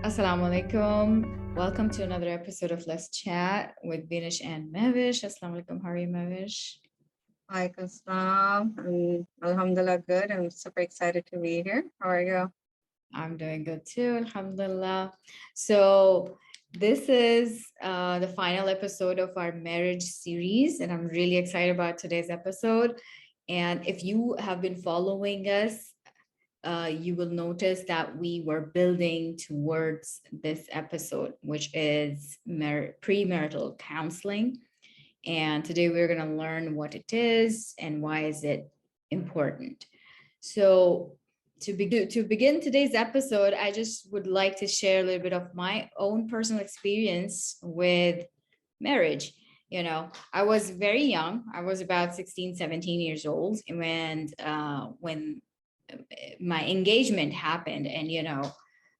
Assalamu alaikum. Welcome to another episode of Let's Chat with Binish and Mavish. Assalamu alaikum. How are you, Mavish? Alaikum salam. Alhamdulillah, good. I'm super excited to be here. How are you? I'm doing good too, alhamdulillah. So this is the final episode of our marriage series, and I'm really excited about today's episode. And if you have been following us, you will notice that we were building towards this episode, which is premarital counseling. And today we're going to learn what it is and why is it important. So to begin today's episode, I just would like to share a little bit of my own personal experience with marriage. I was very young. I was about 16, 17 years old when my engagement happened. And,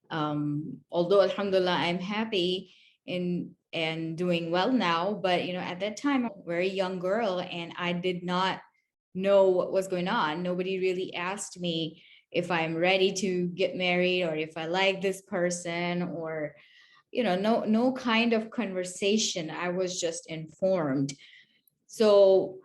although alhamdulillah, I'm happy and doing well now, but, at that time, I'm a very young girl and I did not know what was going on. Nobody really asked me if I'm ready to get married or if I like this person, or no kind of conversation. I was just informed. So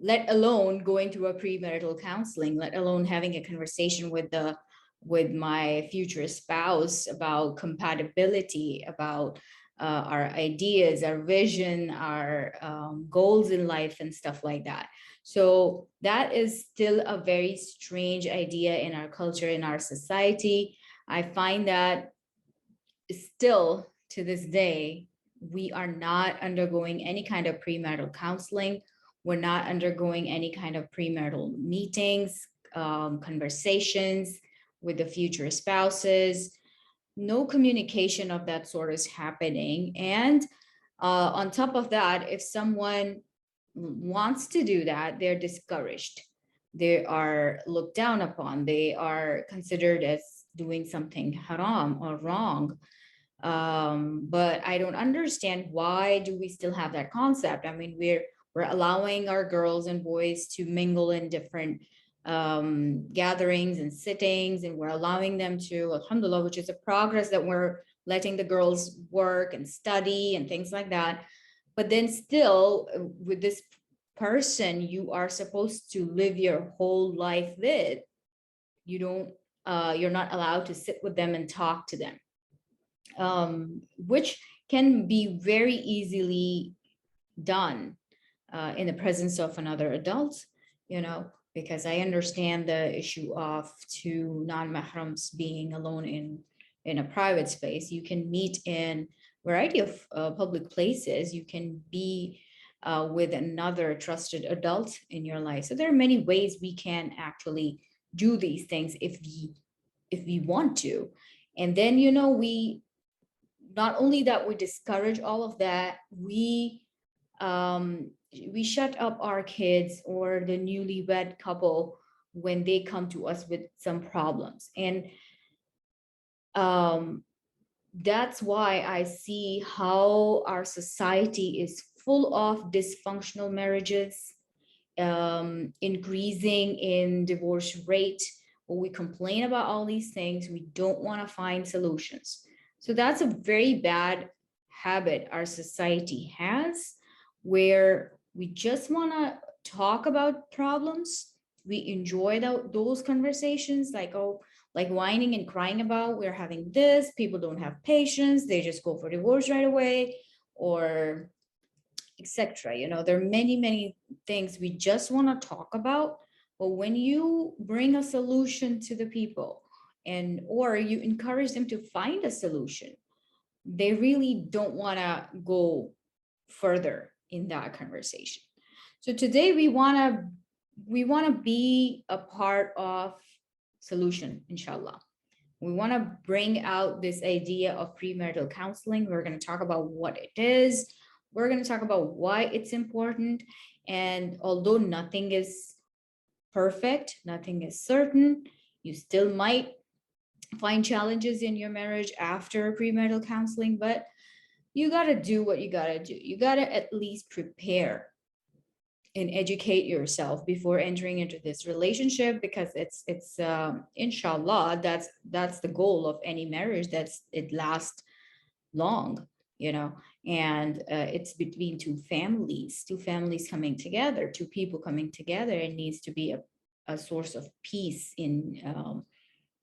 let alone going to a premarital counseling, let alone having a conversation with my future spouse about compatibility, about our ideas, our vision, our goals in life and stuff like that. So that is still a very strange idea in our culture, in our society. I find that still to this day, we are not undergoing any kind of premarital counseling. We're not undergoing any kind of premarital meetings, conversations with the future spouses. No communication of that sort is happening. And on top of that, if someone wants to do that, they're discouraged. They are looked down upon. They are considered as doing something haram or wrong. But I don't understand, why do we still have that concept? I mean, we're allowing our girls and boys to mingle in different gatherings and sittings, and we're allowing them to, alhamdulillah, which is a progress, that we're letting the girls work and study and things like that. But then still, with this person you are supposed to live your whole life with, you're not allowed to sit with them and talk to them, which can be very easily done in the presence of another adult, because I understand the issue of two non-mahrams being alone in a private space. You can meet in a variety of public places. You can be with another trusted adult in your life. So there are many ways we can actually do these things if we want to. And then, we not only that we discourage all of that, we shut up our kids or the newlywed couple when they come to us with some problems. And that's why I see how our society is full of dysfunctional marriages, increasing in divorce rate. When we complain about all these things, we don't want to find solutions. So that's a very bad habit our society has, where we just want to talk about problems. We enjoy those conversations, like whining and crying about, we're having this, people don't have patience, they just go for divorce right away, or etc. There are many things we just want to talk about. But when you bring a solution to the people, or you encourage them to find a solution, they really don't want to go further in that conversation. So today we want to be a part of solution, inshallah. We want to bring out this idea of premarital counseling. We're going to talk about what it is. We're going to talk about why it's important. And although nothing is perfect, nothing is certain, you still might find challenges in your marriage after premarital counseling, but you got to do what you got to do. You got to at least prepare and educate yourself before entering into this relationship, because it's inshallah, that's the goal of any marriage, that's it lasts long, you know. And it's between two families coming together, two people coming together. It needs to be a source of peace in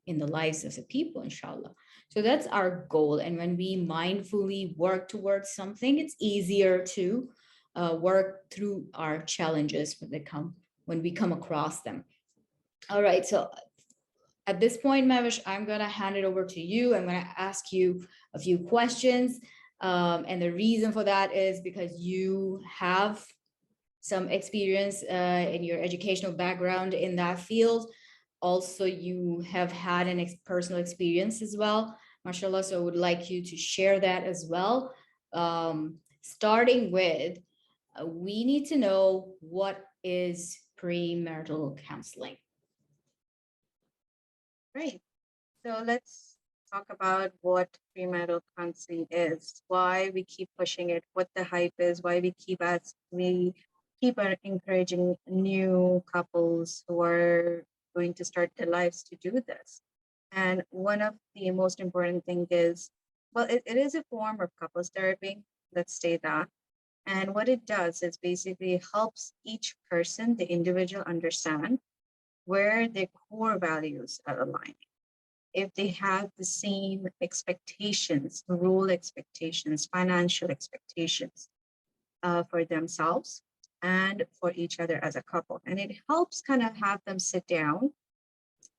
the lives of the people, inshallah. So that's our goal. And when we mindfully work towards something, it's easier to work through our challenges when we come across them. All right. So at this point, Mavish, I'm going to hand it over to you. I'm going to ask you a few questions. And the reason for that is because you have some experience in your educational background in that field. Also, you have had an personal experience as well, mashallah. So I would like you to share that as well. Starting with, we need to know, what is premarital counseling? Great. So let's talk about what premarital counseling is, why we keep pushing it, what the hype is, why we keep encouraging new couples who are going to start their lives to do this. And one of the most important thing is, well, it is a form of couples therapy. Let's say that. And what it does is basically helps each person, the individual, understand where their core values are aligned, if they have the same expectations, role expectations, financial expectations for themselves and for each other as a couple. And it helps kind of have them sit down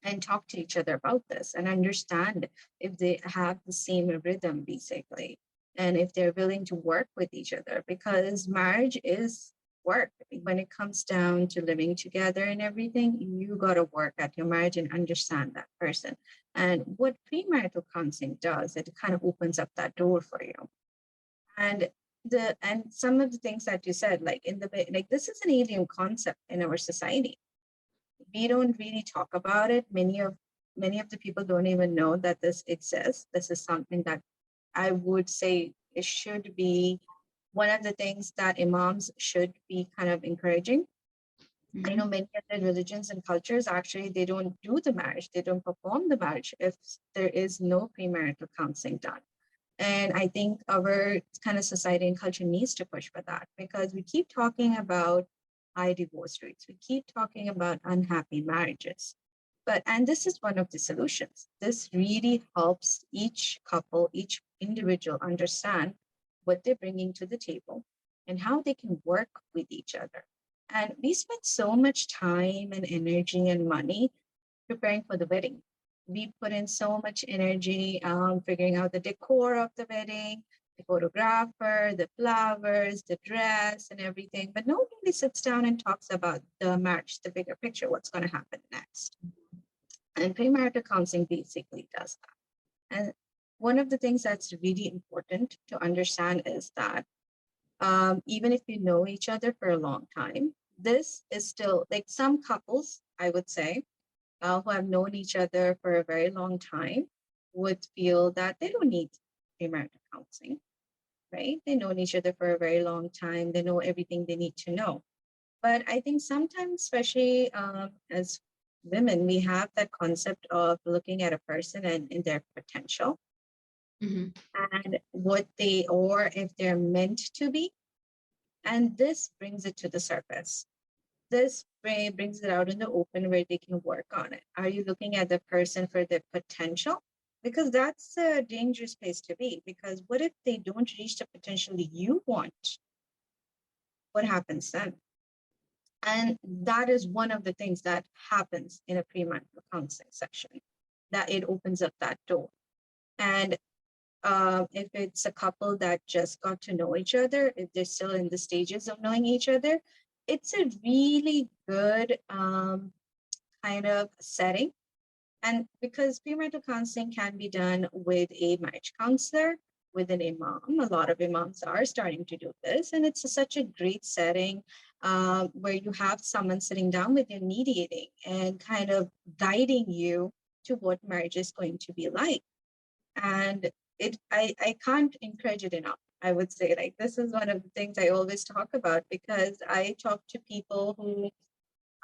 and talk to each other about this and understand if they have the same rhythm, basically, and if they're willing to work with each other, because marriage is work. When it comes down to living together and everything, you got to work at your marriage and understand that person. And what premarital counseling does, it kind of opens up that door for you. And some of the things that you said, like this is an alien concept in our society. We don't really talk about it. Many of the people don't even know that this exists. This is something that I would say it should be one of the things that imams should be kind of encouraging. I know many of the religions and cultures, actually, they don't do the marriage, they don't perform the marriage if there is no premarital counseling done. And I think our kind of society and culture needs to push for that, because we keep talking about high divorce rates. We keep talking about unhappy marriages. And this is one of the solutions. This really helps each couple, each individual understand what they're bringing to the table and how they can work with each other. And we spend so much time and energy and money preparing for the wedding. We put in so much energy figuring out the decor of the wedding, the photographer, the flowers, the dress, and everything. But nobody sits down and talks about the marriage, the bigger picture, what's going to happen next. And premarital counseling basically does that. And one of the things that's really important to understand is that even if you know each other for a long time, this is still like some couples, I would say, who have known each other for a very long time would feel that they don't need premarital counseling, right? They know each other for a very long time. They know everything they need to know. But I think sometimes, especially as women, we have that concept of looking at a person and in their potential and what they, or if they're meant to be. And this brings it to the surface. This brings it out in the open where they can work on it. Are you looking at the person for their potential? Because that's a dangerous place to be. Because what if they don't reach the potential you want? What happens then? And that is one of the things that happens in a premarital counseling section, that it opens up that door. And if it's a couple that just got to know each other, if they're still in the stages of knowing each other, it's a really good kind of setting. And because premarital counseling can be done with a marriage counselor, with an imam, a lot of imams are starting to do this. And it's such a great setting where you have someone sitting down with you, mediating and kind of guiding you to what marriage is going to be like. And I can't encourage it enough. I would say. Like, this is one of the things I always talk about, because I talk to people who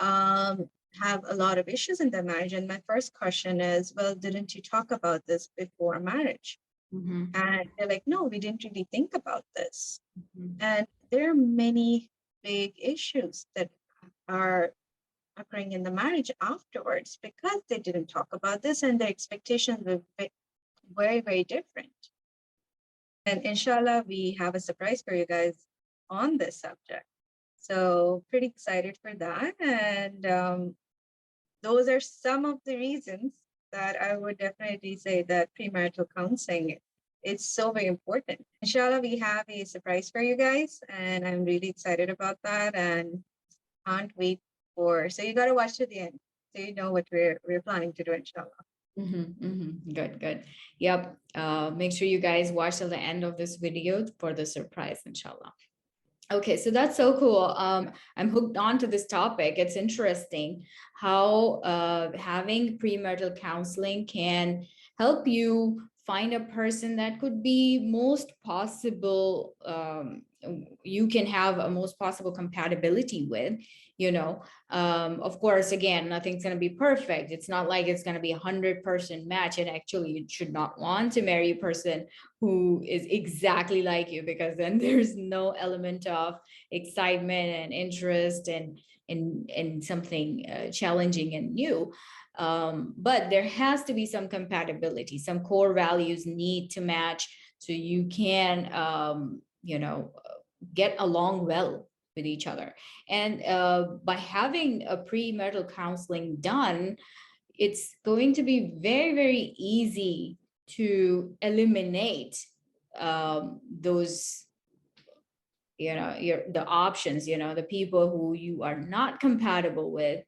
um, have a lot of issues in their marriage. And my first question is, well, didn't you talk about this before marriage? Mhm, And they're like, no, we didn't really think about this. mhm. And there are many big issues that are occurring in the marriage afterwards because they didn't talk about this, and their expectations were very, very different. And inshallah, we have a surprise for you guys on this subject. So, pretty excited for that. And those are some of the reasons that I would definitely say that premarital counseling is so very important. Inshallah, we have a surprise for you guys, and I'm really excited about that and can't wait for. So you got to watch to the end so you know what we're planning to do, inshallah. Good, good. Yep. Make sure you guys watch till the end of this video for the surprise, inshallah. Okay, so that's so cool. I'm hooked on to this topic. It's interesting how having premarital counseling can help you find a person that could be most possible, you can have a most possible compatibility with, you know. Of course, again, nothing's going to be perfect. It's not like it's going to be 100% match. And actually, you should not want to marry a person who is exactly like you, because then there's no element of excitement and interest and in something challenging and new. But there has to be some compatibility. Some core values need to match so you can get along well with each other. And by having a premarital counseling done, it's going to be very, very easy to eliminate those, the options, the people who you are not compatible with.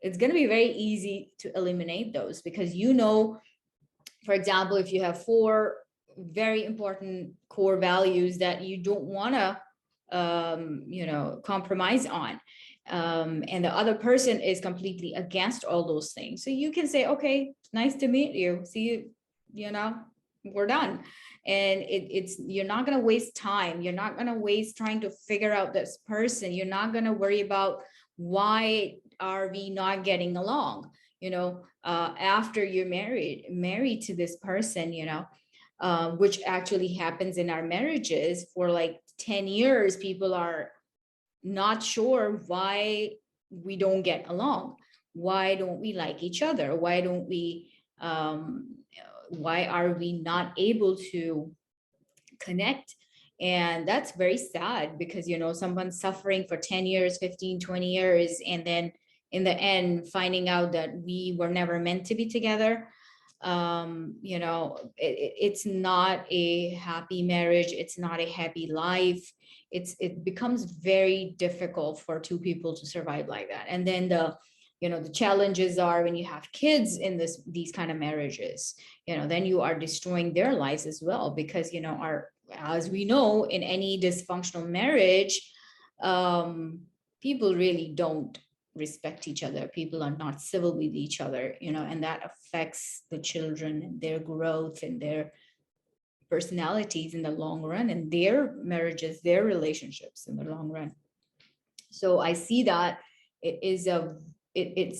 It's going to be very easy to eliminate those, because for example, if you have four very important core values that you don't want to compromise on, and the other person is completely against all those things, so you can say, okay, nice to meet you, see you, we're done. And it's you're not going to waste time, you're not going to waste trying to figure out this person, you're not going to worry about why are we not getting along, after you're married to this person, which actually happens in our marriages for like 10 years. People are not sure why we don't get along. Why don't we like each other? Why are we not able to connect? And that's very sad, because someone's suffering for 10 years, 15, 20 years, and then in the end finding out that we were never meant to be together. It's not a happy marriage, it's not a happy life. It becomes very difficult for two people to survive like that. And then the challenges are when you have kids in these kind of marriages, then you are destroying their lives as well, because as we know, in any dysfunctional marriage, people really don't respect each other. People are not civil with each other, and that affects the children and their growth and their personalities in the long run, and their marriages, their relationships in the long run. So I see that it's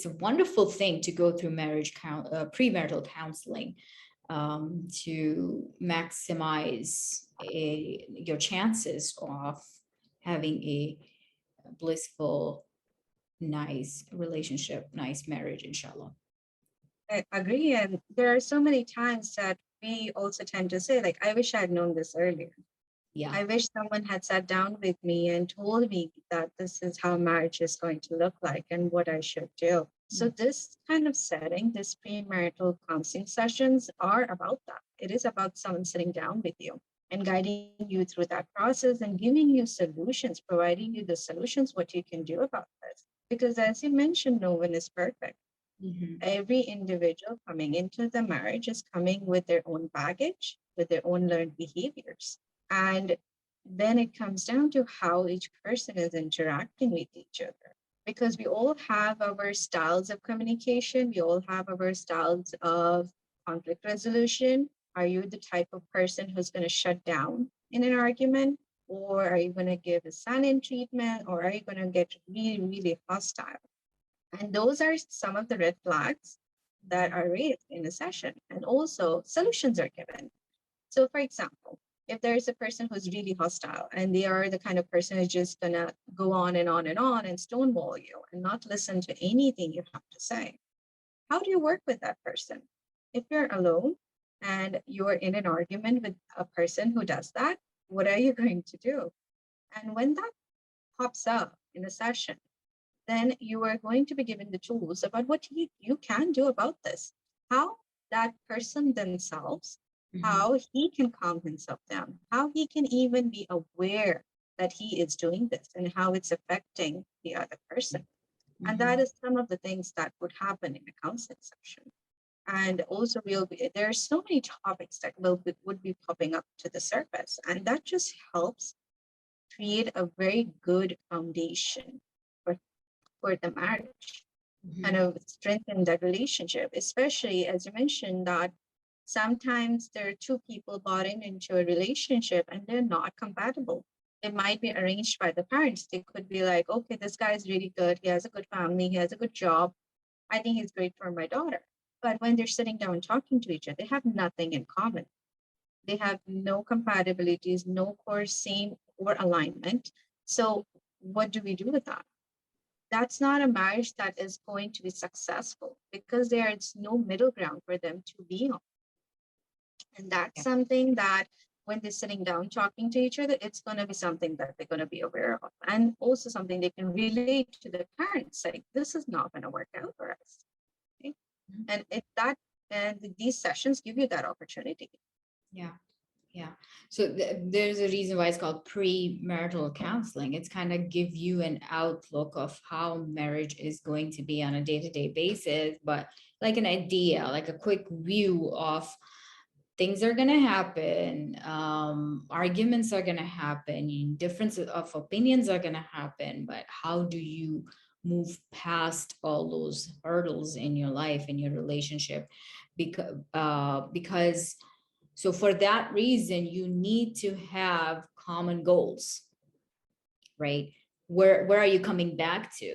a wonderful thing to go through premarital counseling, to maximize your chances of having a blissful, nice relationship, nice marriage, inshallah. I agree. And there are so many times that we also tend to say, like, I wish I'd known this earlier. Yeah. I wish someone had sat down with me and told me that this is how marriage is going to look like and what I should do. So this kind of setting, this premarital counseling sessions are about that. It is about someone sitting down with you and guiding you through that process and giving you solutions, providing you the solutions, what you can do about this. Because as you mentioned, no one is perfect. Every individual coming into the marriage is coming with their own baggage, with their own learned behaviors. And then it comes down to how each person is interacting with each other. Because we all have our styles of communication, we all have our styles of conflict resolution. Are you the type of person who's going to shut down in an argument? Or are you going to give a silent treatment? Or are you going to get really, really hostile? And those are some of the red flags that are raised in a session. And also, solutions are given. So, for example, if there is a person who's really hostile and they are the kind of person who's just going to go on and on and on and stonewall you and not listen to anything you have to say, how do you work with that person? If you're alone and you're in an argument with a person who does that, what are you going to do? And when that pops up in a session, then you are going to be given the tools about what you can do about this. How that person themselves, Mhm. how he can calm himself down, how he can even be aware that he is doing this and how it's affecting the other person. And that Mhm. is some of the things that would happen in a counseling session. And also, there are so many topics that would be popping up to the surface, and that just helps create a very good foundation for the marriage, kind Mhm. of strengthen that relationship, especially as you mentioned that sometimes there are two people bought into a relationship and they're not compatible. It might be arranged by the parents. They could be like, okay, this guy is really good. He has a good family. He has a good job. I think he's great for my daughter. But when they're sitting down talking to each other, they have nothing in common. They have no compatibilities, no core same or alignment. So what do we do with that? That's not a marriage that is going to be successful because there's no middle ground for them to be on. And that's Yeah. something that when they're sitting down talking to each other, it's going to be something that they're going to be aware of. And also something they can relate to the parents, like, this is not going to work out for us. Okay? Mhm. And these sessions give you that opportunity. Yeah. Yeah. So there's a reason why it's called premarital counseling. It's kind of give you an outlook of how marriage is going to be on a day-to-day basis, but like an idea, like a quick view of things are going to happen, arguments are going to happen, differences of opinions are going to happen, but how do you move past all those hurdles in your life, in your relationship? Because so for that reason, you need to have common goals, right? Where are you coming back to?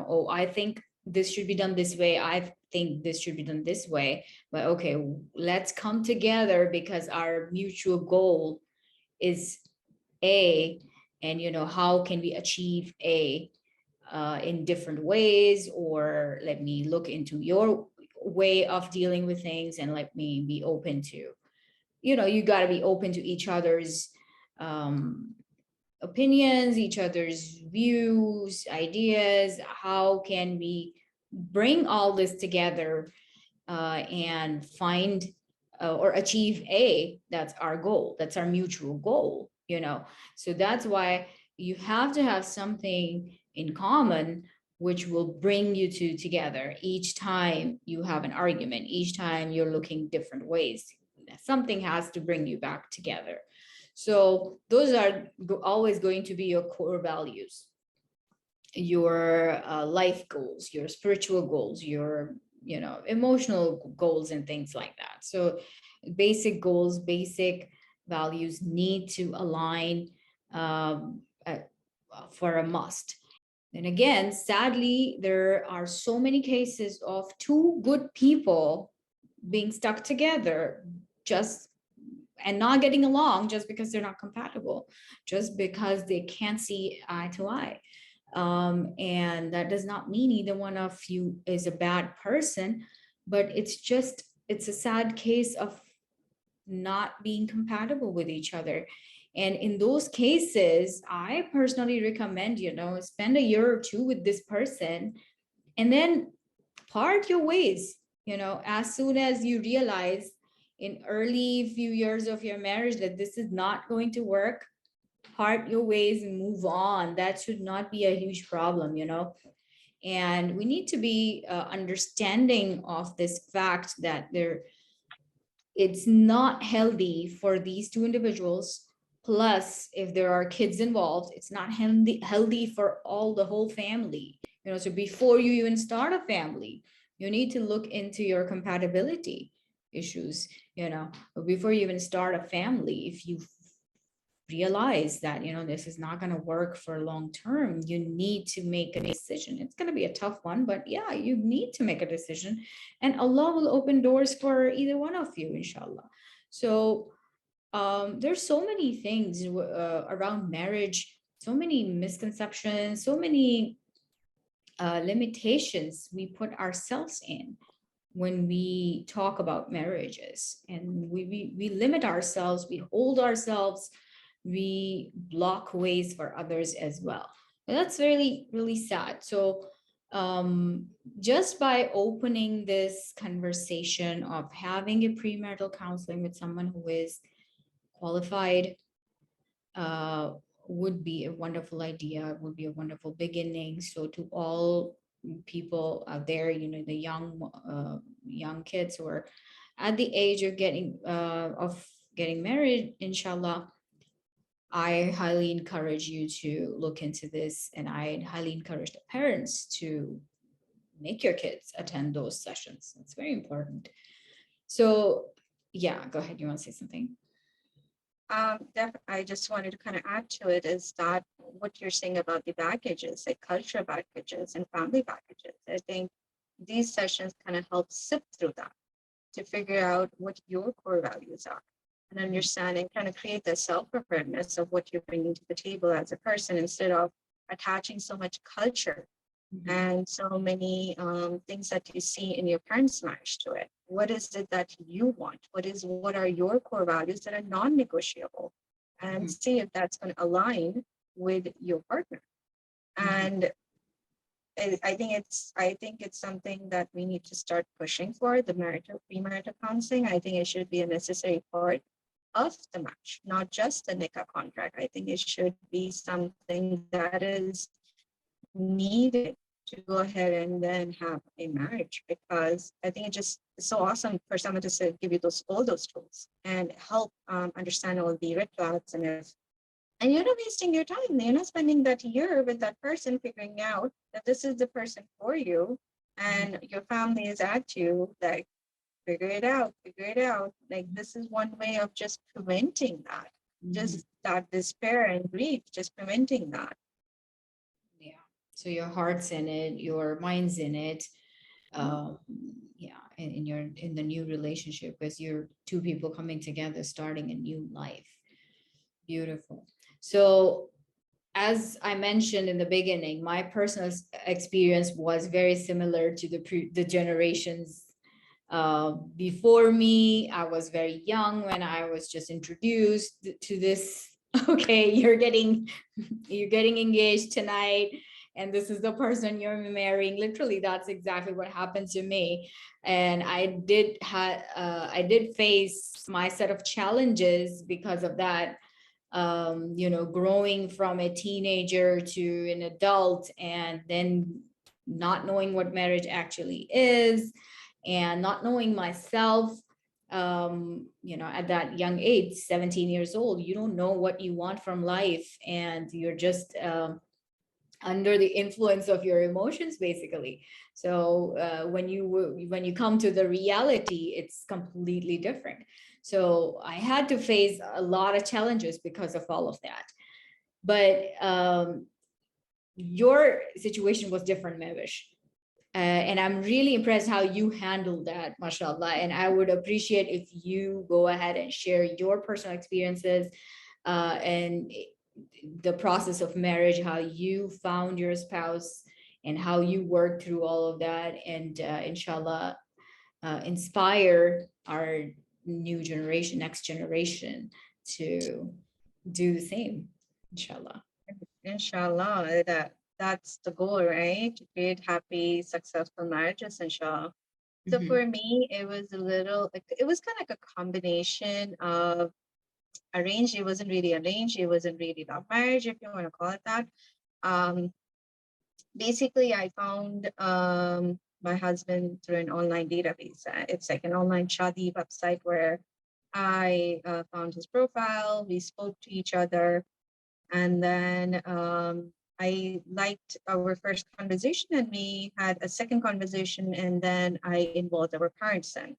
Oh, I think this should be done this way. I think this should be done this way. But okay, let's come together because our mutual goal is A, and how can we achieve A in different ways? Or let me look into your way of dealing with things and let me be open to, you got to be open to each other's um, opinions, each other's views, ideas. How can we bring all this together and find or achieve A? That's our goal. That's our mutual goal. So that's why you have to have something in common which will bring you two together each time you have an argument, each time you're looking different ways. Something has to bring you back together. So those are always going to be your core values, your life goals, your spiritual goals, your emotional goals and things like that. So basic goals, basic values need to align uh, for a must. And again, sadly, there are so many cases of two good people being stuck together just and not getting along just because they're not compatible, just because they can't see eye to eye. And that does not mean either one of you is a bad person, but it's a sad case of not being compatible with each other. And in those cases, I personally recommend, spend a year or two with this person and then part your ways, as soon as you realize in early few years of your marriage that this is not going to work, part your ways and move on. That should not be a huge problem. And we need to be understanding of this fact that it's not healthy for these two individuals. Plus, if there are kids involved, it's not healthy for the whole family. So before you even start a family, you need to look into your compatibility issues. Before you even start a family, if you realize that, this is not going to work for long term, you need to make a decision. It's going to be a tough one, but yeah, you need to make a decision, and Allah will open doors for either one of you, inshallah. So there's so many things around marriage, so many misconceptions, so many limitations we put ourselves in when we talk about marriages, and we limit ourselves, we hold ourselves, we block ways for others as well. And that's really, really sad. So um, just by opening this conversation of having a premarital counseling with someone who is qualified, uh, would be a wonderful idea, would be a wonderful beginning. So to all people out there, the young kids who are at the age of getting married, inshallah, I highly encourage you to look into this, and I highly encourage the parents to make your kids attend those sessions. It's very important. So yeah, go ahead. You want to say something? I just wanted to kind of add to it is that what you're saying about the baggages, like culture baggages and family baggages. I think these sessions kind of help sift through that to figure out what your core values are and understand and kind of create the self-preparedness of what you're bringing to the table as a person instead of attaching so much culture and so many things that you see in your parents' marriage to it. What is it that you want? What are your core values that are non-negotiable? And see if that's going to align with your partner. And I think it's something that we need to start pushing for, the premarital counseling. I think it should be a necessary part of the match, not just the nikah contract. I think it should be something that is needed to go ahead and then have a marriage, because I think it's so awesome for someone to say, give you all those tools and help understand all the red flags and you're not wasting your time. You're not spending that year with that person figuring out that this is the person for you, and your family is at you like, figure it out, figure it out. Like, this is one way of just preventing that, just that despair and grief, just preventing that. Yeah. So your heart's in it, your mind's in it. Yeah, in the new relationship, as you're two people coming together, starting a new life. Beautiful. So as I mentioned in the beginning, my personal experience was very similar to the generations before me. I was very young when I was just introduced to this. Okay, you're getting engaged tonight, and this is the person you're marrying. Literally, that's exactly what happened to me. And I did face my set of challenges because of that. Growing from a teenager to an adult, and then not knowing what marriage actually is, and not knowing myself. At that young age, 17 years old, you don't know what you want from life, and you're just under the influence of your emotions, basically. So when you come to the reality, it's completely different. So I had to face a lot of challenges because of all of that. But your situation was different, Mevish. And I'm really impressed how you handled that, mashallah. And I would appreciate if you go ahead and share your personal experiences and the process of marriage, how you found your spouse, and how you worked through all of that, and inshallah, inspire our next generation to do the same, inshallah. Inshallah, that's the goal, right? To create happy, successful marriages, inshallah. So for me, it was it was kind of like a combination of arranged. It wasn't really arranged. It wasn't really love marriage, if you want to call it that. Um, Basically, I found my husband through an online database. It's like an online shadi website where I found his profile. We spoke to each other, and then I liked our first conversation, and we had a second conversation, and then I involved our parents in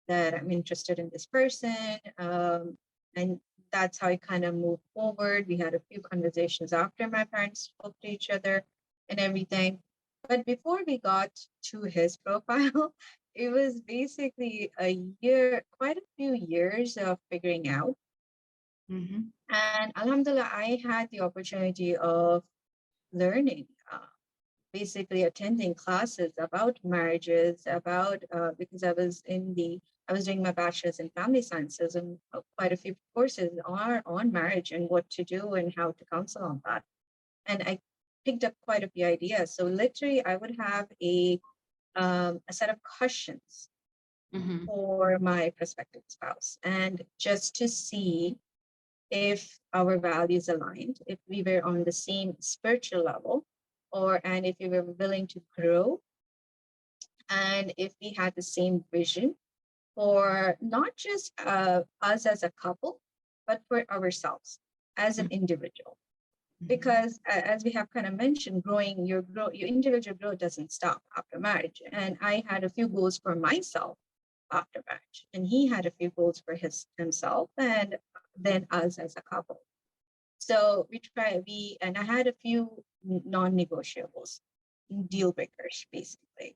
that I'm interested in this person. And that's how it kind of moved forward. We had a few conversations after my parents spoke to each other and everything. But before we got to his profile, it was basically a year, quite a few years of figuring out. Mhm. And Alhamdulillah, I had the opportunity of learning, basically attending classes about marriages, about because I was doing my bachelor's in family sciences, and quite a few courses are on marriage and what to do and how to counsel on that. And I picked up quite a few ideas. So literally, I would have a set of questions Mhm. for my prospective spouse, and just to see if our values aligned, if we were on the same spiritual level, and if we were willing to grow, and if we had the same vision for not just us as a couple, but for ourselves as an individual. Mhm. Because as we have kind of mentioned, your individual growth doesn't stop after marriage. And I had a few goals for myself after marriage, and he had a few goals for himself, and then us as a couple. So and I had a few non-negotiables, deal breakers, basically.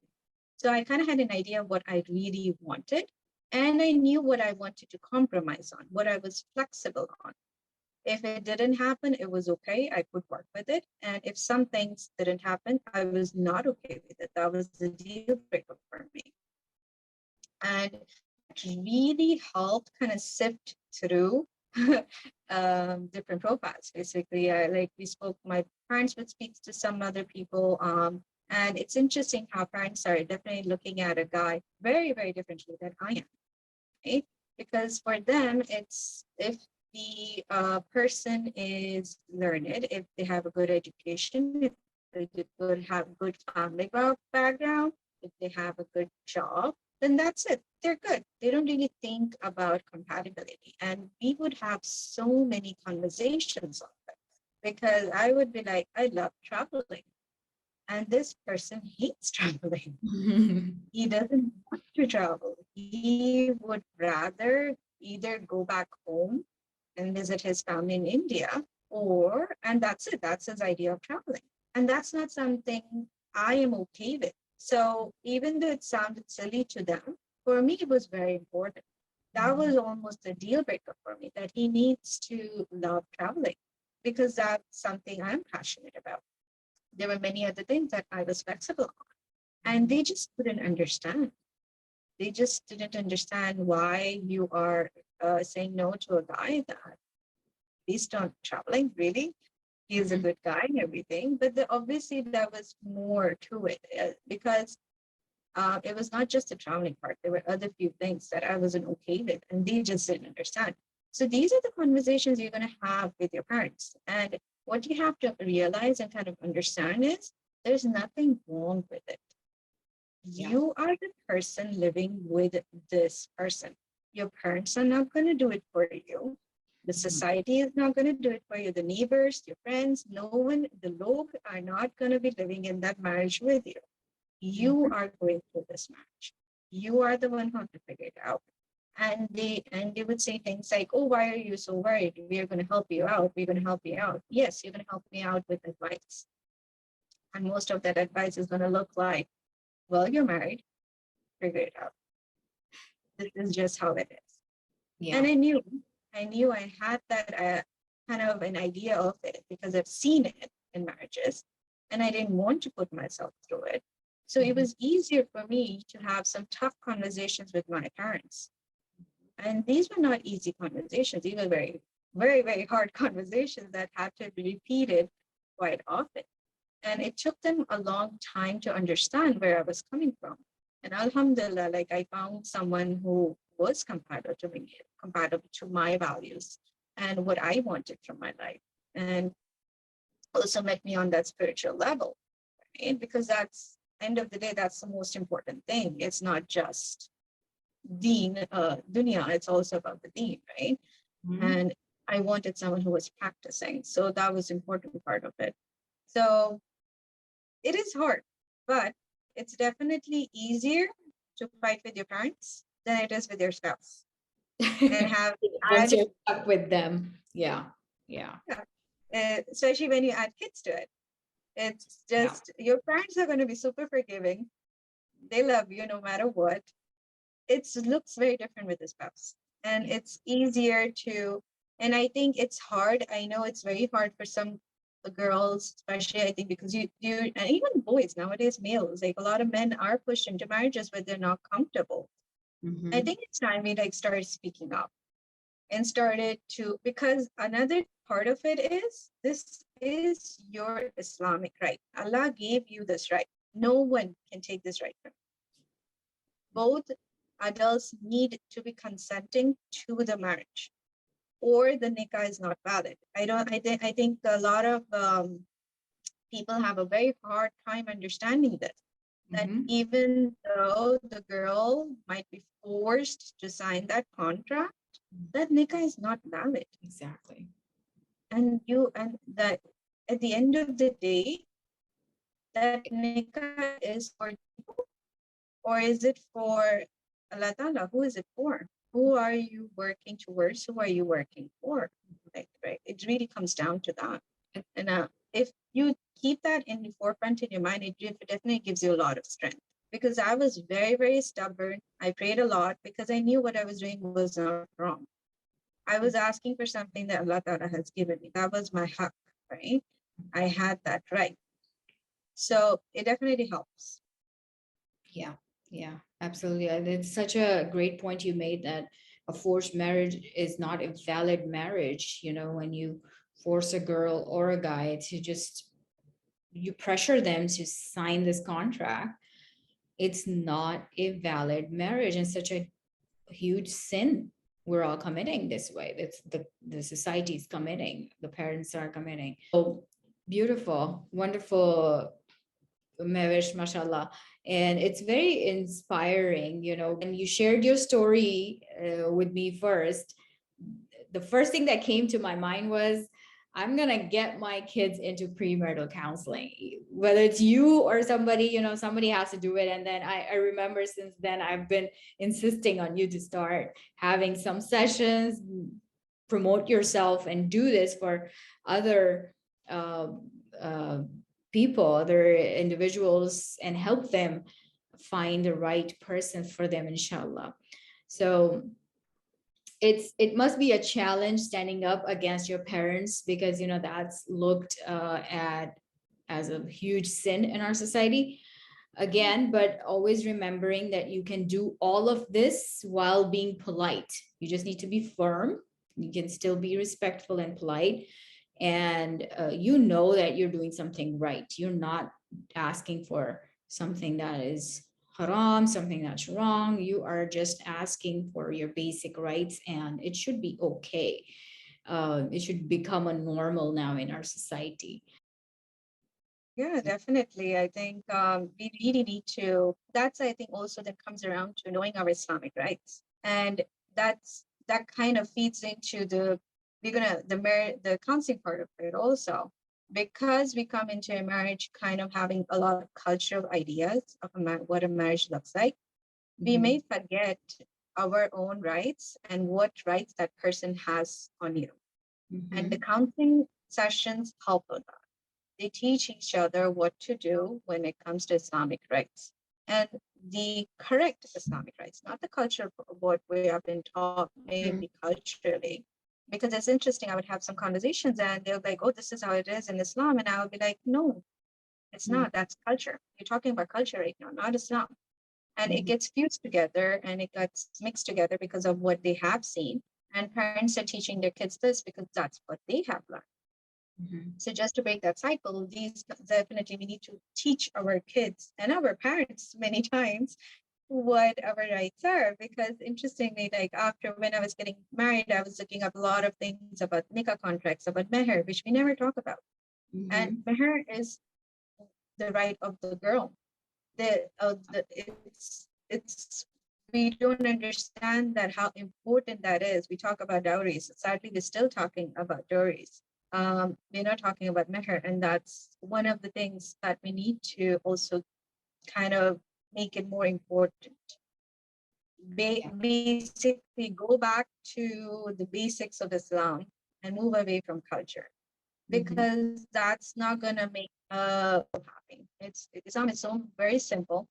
So I kind of had an idea of what I really wanted. And I knew what I wanted to compromise on, what I was flexible on. If it didn't happen, it was okay. I could work with it. And if some things didn't happen, I was not okay with it. That was the deal breaker for me. And that really helped kind of sift through different profiles. Basically, like we spoke, my parents would speak to some other people. And it's interesting how parents are definitely looking at a guy very, very differently than I am, right? Because for them, it's if the person is learned, if they have a good education, if have good family background, if they have a good job, then that's it. They're good. They don't really think about compatibility. And we would have so many conversations on that, because I would be like, I love traveling. And this person hates traveling. Mhm. He doesn't want to travel. He would rather either go back home and visit his family in India, and that's it. That's his idea of traveling. And that's not something I am okay with. So even though it sounded silly to them, for me, it was very important. That was almost a deal breaker for me, that he needs to love traveling, because that's something I'm passionate about. There were many other things that I was flexible on, and they just couldn't understand. They just didn't understand why you are saying no to a guy that based on traveling, really. He is a Mhm. good guy and everything, but obviously there was more to it, because it was not just the traveling part. There were other few things that I wasn't okay with, and they just didn't understand. So these are the conversations you're going to have with your parents. And what you have to realize and kind of understand is there's nothing wrong with it. Yeah. You are the person living with this person. Your parents are not going to do it for you. The Mhm. society is not going to do it for you. The neighbors, your friends, no one, the log are not going to be living in that marriage with you. You Mhm. are going through this marriage. You are the one who have to figure it out. And they would say things like, "Oh, why are you so worried? We are going to help you out. We're going to help you out." Yes, you're going to help me out with advice, and most of that advice is going to look like, "Well, you're married. Figure it out. This is just how it is." And Yeah. I knew I had that kind of an idea of it, because I've seen it in marriages, and I didn't want to put myself through it. So it Mhm. was easier for me to have some tough conversations with my parents. And these were not easy conversations. These were very, very, very hard conversations that had to be repeated quite often. And it took them a long time to understand where I was coming from. And Alhamdulillah, like I found someone who was compatible to me, compatible to my values and what I wanted from my life. And also met me on that spiritual level, right? Because that's end of the day, that's the most important thing. It's not just dunya, it's also about the deen, right? Mhm. And I wanted someone who was practicing. So that was important part of it. So it is hard, but it's definitely easier to fight with your parents than it is with your spouse. and have Once add, you're stuck with them. Yeah. Yeah. yeah, especially when you add kids to it. It's Yeah. just your parents are going to be super forgiving. They love you no matter what. It looks very different with the spouse, and Yeah. it's easier to. And I think it's hard. I know it's very hard for some girls, especially I think because you and even boys nowadays, males, like a lot of men are pushed into marriages where they're not comfortable. I Mm-hmm. think it's time we like started speaking up and started to, because another part of it is this is your Islamic right. Allah gave you this right. No one can take this right from you. Both adults need to be consenting to the marriage, or the nikah is not valid. I think a lot of people have a very hard time understanding this, that Mm-hmm. even though the girl might be forced to sign that contract, that nikah is not valid. Exactly. And that at the end of the day, that nikah is for you, or is it for Allah Ta'ala? Who is it for? Who are you working towards? Who are you working for? Like, right? It really comes down to that. And if you keep that in the forefront in your mind, it definitely gives you a lot of strength. Because I was very, very stubborn. I prayed a lot because I knew what I was doing was not wrong. I was asking for something that Allah Ta'ala has given me. That was my haq, right? I had that right. So it definitely helps. Yeah. Yeah. Absolutely. And it's such a great point you made that a forced marriage is not a valid marriage. When you force a girl or a guy to just, you pressure them to sign this contract, it's not a valid marriage and such a huge sin we're all committing this way. That's the society is committing, the parents are committing. Oh, beautiful, wonderful, Mevish, mashallah. And it's very inspiring, when you shared your story with me first. The first thing that came to my mind was, I'm going to get my kids into premarital counseling, whether it's you or somebody, somebody has to do it. And then I remember since then, I've been insisting on you to start having some sessions, promote yourself, and do this for other uh, uh, people, other individuals, and help them find the right person for them, inshallah. So it must be a challenge standing up against your parents, because that's looked at as a huge sin in our society again. But always remembering that you can do all of this while being polite. You just need to be firm. You can still be respectful and polite, and that you're doing something right. You're not asking for something that is haram, something that's wrong. You are just asking for your basic rights, and it should be okay. It should become a normal now in our society. Yeah, definitely. I think we really need to. That's, I think, also that comes around to knowing our Islamic rights, and that kind of feeds into the counseling part of it also, because we come into a marriage kind of having a lot of cultural ideas of what a marriage looks like. We Mhm, may forget our own rights and what rights that person has on you, and the mhm, counseling sessions help with that. They teach each other what to do when it comes to Islamic rights, and the correct Islamic rights, not the culture of what we have been taught, maybe mhm, culturally. Because it's interesting, I would have some conversations and they'll be like, oh, this is how it is in Islam. And I would be like, no, it's mhm, not. That's culture. You're talking about culture right now, not Islam. And it mhm, gets fused together and it gets mixed together because of what they have seen. And parents are teaching their kids this because that's what they have learned. mhm, So just to break that cycle, these definitely we need to teach our kids and our parents many times what our rights are. Because interestingly, like after when I was getting married, I was looking up a lot of things about nikah contracts, about meher, which we never talk about. And mhm, meher is the right of the girl. It's we don't understand that how important that is. We talk about dowries. Sadly, we're still talking about dowries. We're not talking about meher, and that's one of the things that we need to also kind of make it more important. Yeah. basically go back to the basics of Islam and move away from culture, Mhm. because that's not going to make happy. It's Islam is so very simple,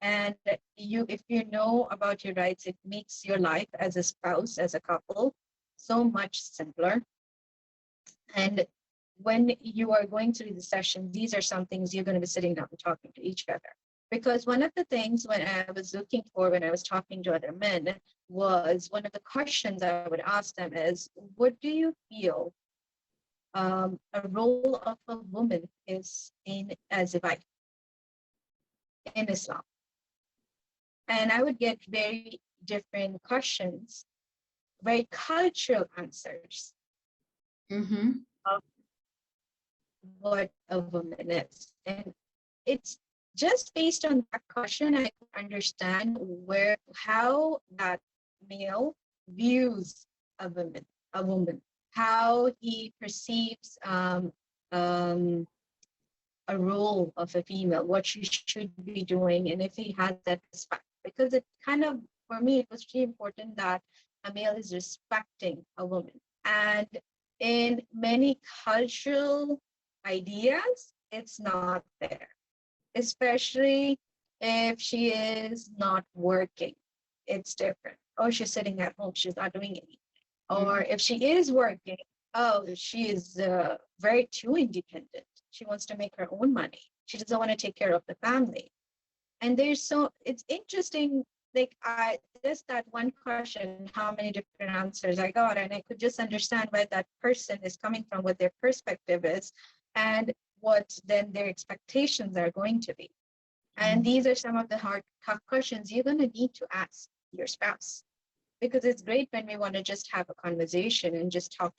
and you, if you know about your rights, it makes your life as a spouse, as a couple, so much simpler. And when you are going through the session, these are some things you're going to be sitting down and talking to each other. Because one of the things when I was looking for, when I was talking to other men, was one of the questions I would ask them is, what do you feel a role of a woman is in as a wife in Islam? And I would get very different questions, very cultural answers Mhm. of what a woman is. And it's just based on that question, I could understand where how that male views a woman, how he perceives a role of a female, what she should be doing, and if he has that respect. Because it kind of, for me, it was really important that a male is respecting a woman. And in many cultural ideas, it's not there, especially if she is not working. It's different. Oh, she's sitting at home, she's not doing anything. Or Mhm. if she is working, oh, she is very too independent. She wants to make her own money. She doesn't want to take care of the family. And there's so, it's interesting. Like, I just that one question, how many different answers I got, and I could just understand where that person is coming from, what their perspective is, and what then their expectations are going to be. And Mhm. these are some of the hard, tough questions you're going to need to ask your spouse, because it's great when we want to just have a conversation and just talk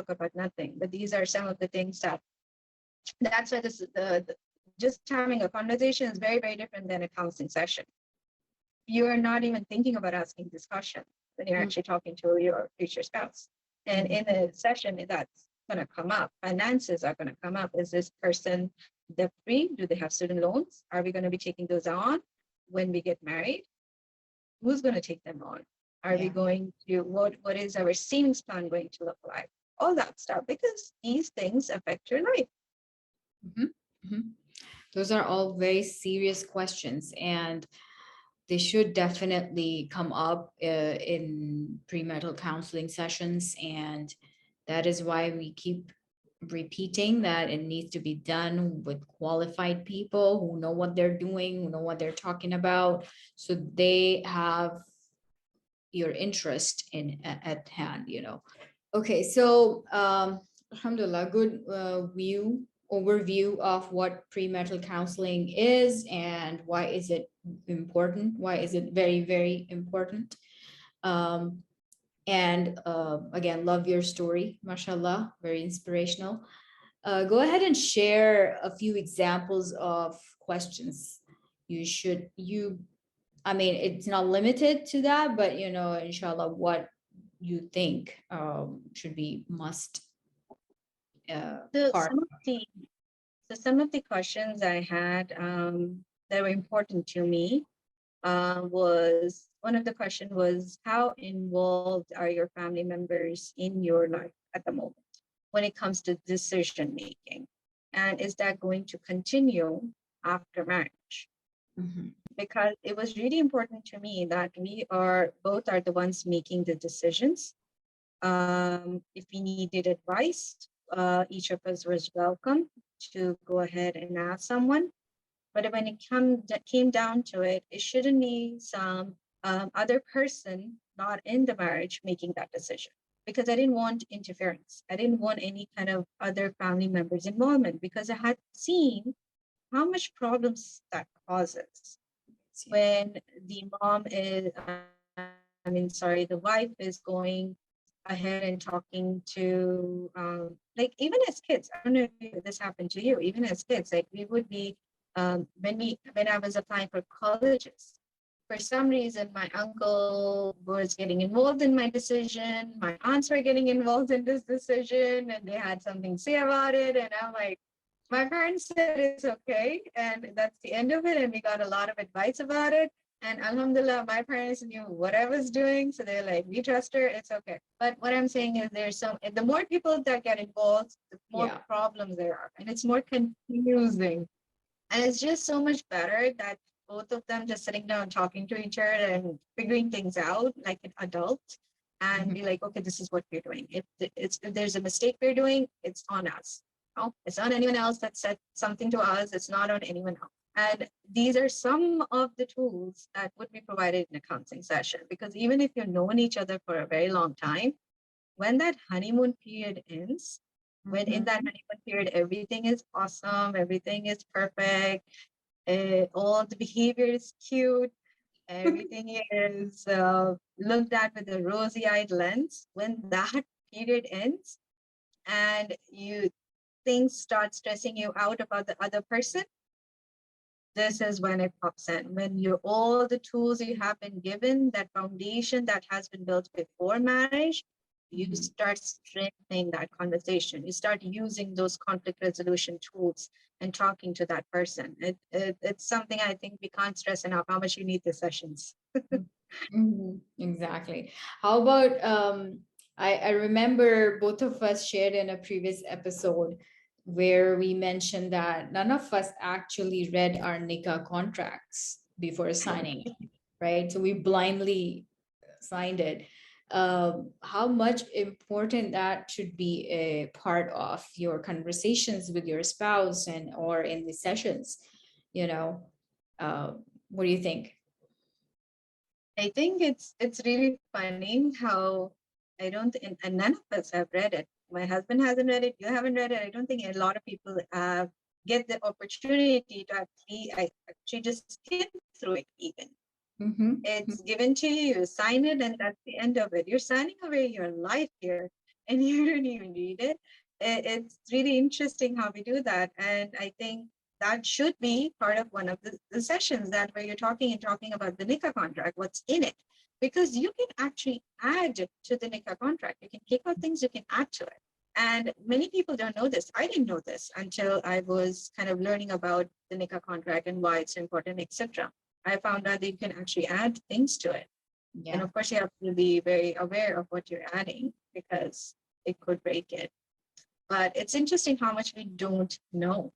about nothing. But these are some of the things that, that's why this the just having a conversation is very, very different than a counseling session. You are not even thinking about asking this question when you're Mhm. actually talking to your future spouse. And Mhm. in a session, that's going to come up. Finances are going to come up. Is this person debt free? Do they have student loans? Are we going to be taking those on when we get married? Who's going to take them on? Are we Yeah. going to, what is our savings plan going to look like? All that stuff, because these things affect your life. Mhm. Mhm. Those are all very serious questions, and they should definitely come up in premarital counseling sessions. And that is why we keep repeating that it needs to be done with qualified people who know what they're doing, who know what they're talking about, so they have your interest in at hand, you know. Okay, so alhamdulillah, good overview of what premarital counseling is and why is it important, why is it very, very important. um, and again, love your story, mashallah, very inspirational. Go ahead and share a few examples of questions you I mean, it's not limited to that, but you know, inshallah, what you think should be must So part. some of the questions I had that were important to me was, one of the question was, how involved are your family members in your life at the moment when it comes to decision making, and is that going to continue after marriage? Mhm. Because it was really important to me that we are both are the ones making the decisions. If we needed advice, each of us was welcome to go ahead and ask someone. But when it came down to it, it shouldn't be some other person not in the marriage making that decision. Because I didn't want interference. I didn't want any kind of other family members' involvement, because I had seen how much problems that causes Yeah. when the mom is, sorry, the wife is going ahead and talking to, like, even as kids. I don't know if this happened to you. Even as kids, like, we would be, when I was applying for colleges, for some reason, my uncle was getting involved in my decision. My aunts were getting involved in this decision, and they had something to say about it. And I'm like, my parents said it's okay, and that's the end of it. And we got a lot of advice about it. And alhamdulillah, my parents knew what I was doing. So they're like, we trust her, it's okay. But what I'm saying is the more people that get involved, the more Yeah. problems there are. And it's more confusing. And it's just so much better that both of them just sitting down talking to each other and figuring things out like an adult and Mhm. be like, okay, this is what we're doing. If there's a mistake we're doing, it's on us. No, it's not anyone else that said something to us. It's not on anyone else. And these are some of the tools that would be provided in a counseling session. Because even if you've known each other for a very long time, when that honeymoon period ends, when in that Mhm. honeymoon period, everything is awesome, everything is perfect, all the behavior is cute, everything is looked at with a rosy eyed lens. When that period ends and things start stressing you out about the other person, this is when it pops in. When all the tools you have been given, that foundation that has been built before marriage, you Mhm. start strengthening that conversation. You start using those conflict resolution tools and talking to that person. It's something I think we can't stress enough how much you need the sessions. Mhm. Exactly. How about I remember both of us shared in a previous episode where we mentioned that none of us actually read our nikah contracts before signing it, right? So we blindly signed it. How much important that should be a part of your conversations with your spouse and or in the sessions, you know? Uh, what do you think? I think it's really funny how I don't and none of us have read it. My husband hasn't read it. You haven't read it. I don't think a lot of people get the opportunity to actually just skim through it. Even Mm-hmm. it's given to you, you sign it, and that's the end of it. You're signing away your life here, and you don't even read it. It's really interesting how we do that, and I think that should be part of one of the sessions that where you're talking about the nikah contract, what's in it, because you can actually add to the nikah contract. You can take out things, you can add to it. And many people don't know this. I didn't know this until I was kind of learning about the nikah contract and why it's important, etc. I found out that you can actually add things to it. And Yeah. of course, you have to be very aware of what you're adding because it could break it. But it's interesting how much we don't know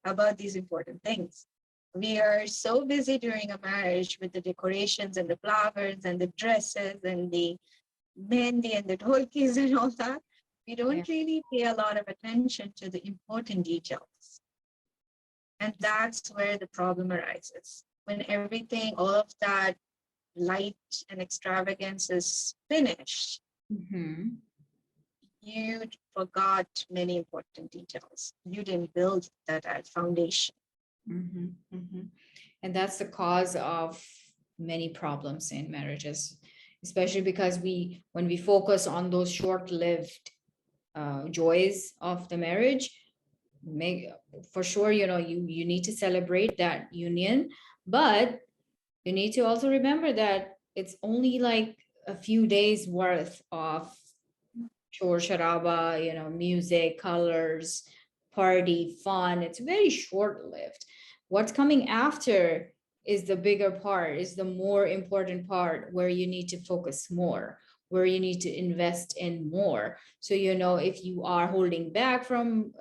about these important things. We are so busy during a marriage with the decorations and the flowers and the dresses and the mehndi and the dholkis and all that. We Yeah. don't really pay a lot of attention to the important details. And that's where the problem arises. When everything, all of that light and extravagance is finished, Mm-hmm. you forgot many important details. You didn't build that as foundation. Mm-hmm. Mm-hmm. And that's the cause of many problems in marriages, especially because when we focus on those short-lived joys of the marriage, make for sure, you need to celebrate that union, but you need to also remember that it's only like a few days worth of shore sharaba, music, colors, party, fun. It's very short lived. What's coming after is the bigger part, is the more important part where you need to focus more, where you need to invest in more. So, if you are holding back from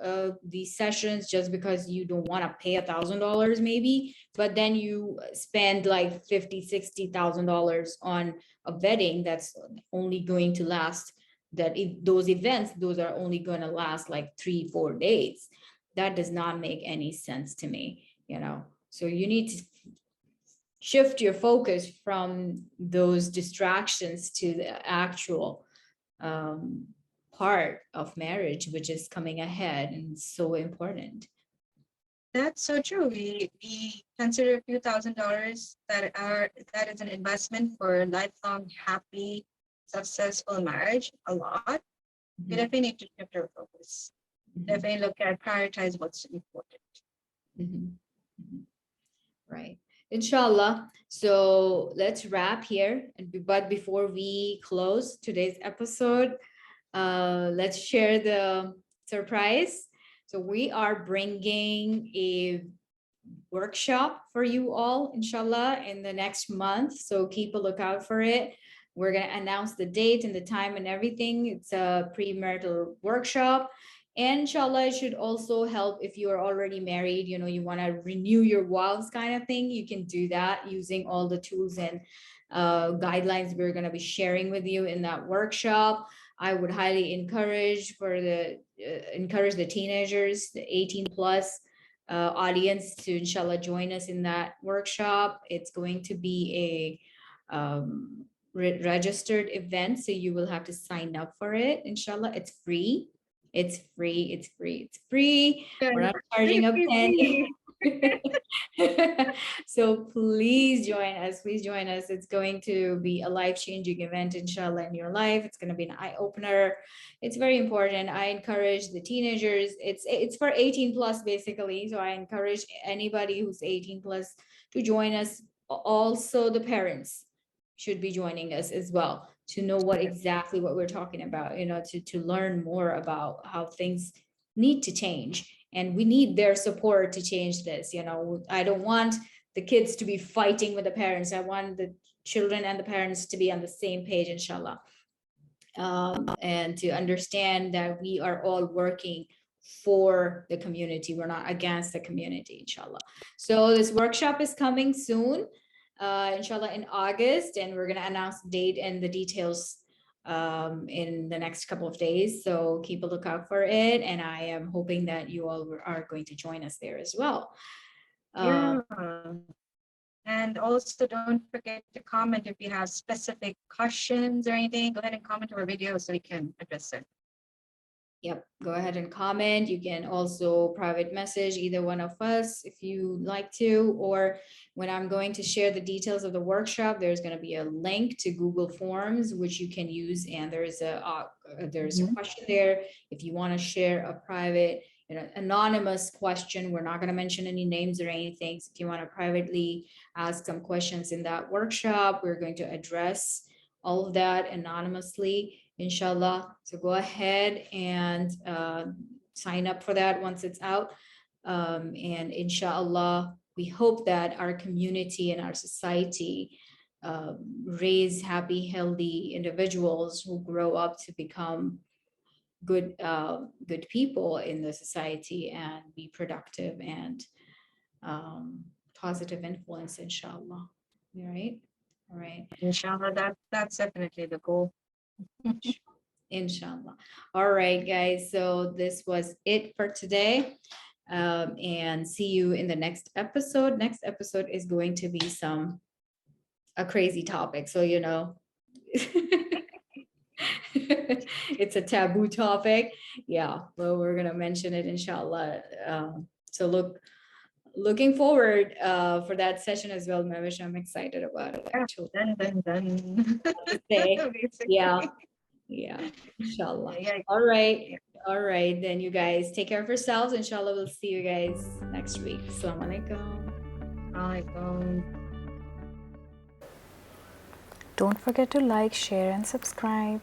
these sessions just because you don't want to pay $1,000, maybe, but then you spend like 50, $60,000 on a wedding that's only going to last that if those events, those are only going to last like 3 4 days. That does not make any sense to me. So you need to shift your focus from those distractions to the actual um, part of marriage, which is coming ahead and so important. That's so true. We consider a few $1,000s that is an investment for a lifelong happy, successful marriage a lot. We Mhm. definitely need to shift our focus. Mhm. Definitely look at prioritize what's important. Mhm. Mhm. Right. Inshallah. So let's wrap here. But before we close today's episode, let's share the surprise. So we are bringing a workshop for you all, inshallah, in the next month. So keep a lookout for it. We're going to announce the date and the time and everything. It's a premarital workshop. And inshallah, it should also help if you are already married, you know, you want to renew your vows kind of thing. You can do that using all the tools and guidelines we're going to be sharing with you in that workshop. I would highly encourage the teenagers, the 18 plus audience, to inshallah join us in that workshop. It's going to be a registered event, so you will have to sign up for it. Inshallah, it's free. It's free. It's free. It's free. We're not charging a penny. So please join us. Please join us. It's going to be a life-changing event, inshallah, in your life. It's going to be an eye-opener. It's very important. I encourage the teenagers. It's for 18 plus, basically. So I encourage anybody who's 18 plus to join us. Also, the parents should be joining us as well, to know what we're talking about, you know, to learn more about how things need to change. And we need their support to change this. You know, I don't want the kids to be fighting with the parents. I want the children and the parents to be on the same page, inshallah. And to understand that we are all working for the community. We're not against the community, inshallah. So this workshop is coming soon, inshallah, in August, and we're going to announce the date and the details in the next couple of days. So keep a lookout for it. And I am hoping that you all are going to join us there as well. Yeah. And also don't forget to comment if you have specific questions or anything. Go ahead and comment to our video so we can address it. Yep, go ahead and comment. You can also private message either one of us if you like to, or when I'm going to share the details of the workshop, there's going to be a link to Google Forms, which you can use. And there's a question there. If you want to share a private, anonymous question, we're not going to mention any names or anything. So if you want to privately ask some questions in that workshop, we're going to address all of that anonymously, inshallah. So go ahead and sign up for that once it's out. And inshallah, we hope that our community and our society raise happy, healthy individuals who grow up to become good people in the society and be productive and positive influence, inshallah. All right. All right. Inshallah, that's definitely the goal. Inshallah. All right, guys. So this was it for today. And see you in the next episode. Next episode is going to be a crazy topic. So, it's a taboo topic. Yeah, well, we're gonna mention it, inshallah. So looking forward for that session as well, Mavish. I'm excited about it, actually. Done. Yeah, inshallah. All right, then you guys take care of yourselves. Inshallah, we'll see you guys next week. Assalamu alaikum. Don't forget to like, share and subscribe.